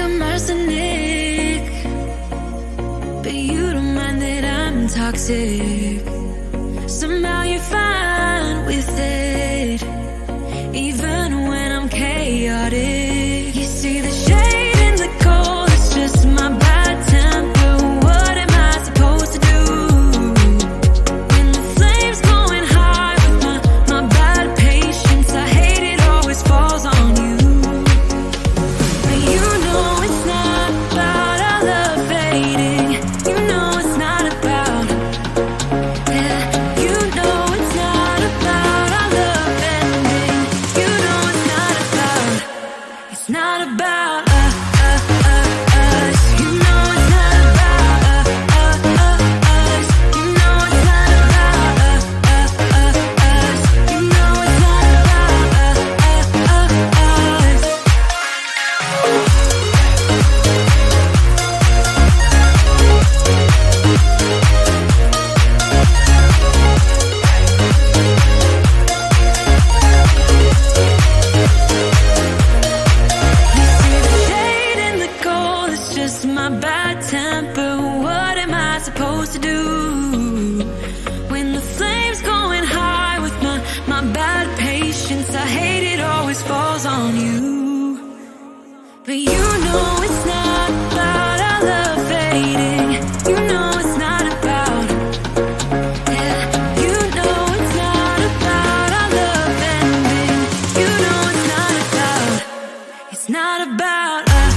I'm arsenic, but you don't mind that I'm toxic. Somehow you're fine with it, even when I'm chaotic. You see the shade in the cold, it's just my bad temper. What am I supposed to do when the flames going high with my bad patience? I hate it always falls on you. But you know it's not about our love fading. You know it's not about, yeah. You know it's not about our love ending. You know it's not about, it's not about us. You know it's not about us. You know it's not about us. You know it's not about us. You see the shade in the cold, it's just my bad temper. What am I supposed to do when the flames going high with my bad patience? I hate it always falls on you. But you know it's not about our love fading. You know it's not about, yeah. You know it's not about our love ending. You know it's not about, it's not about us.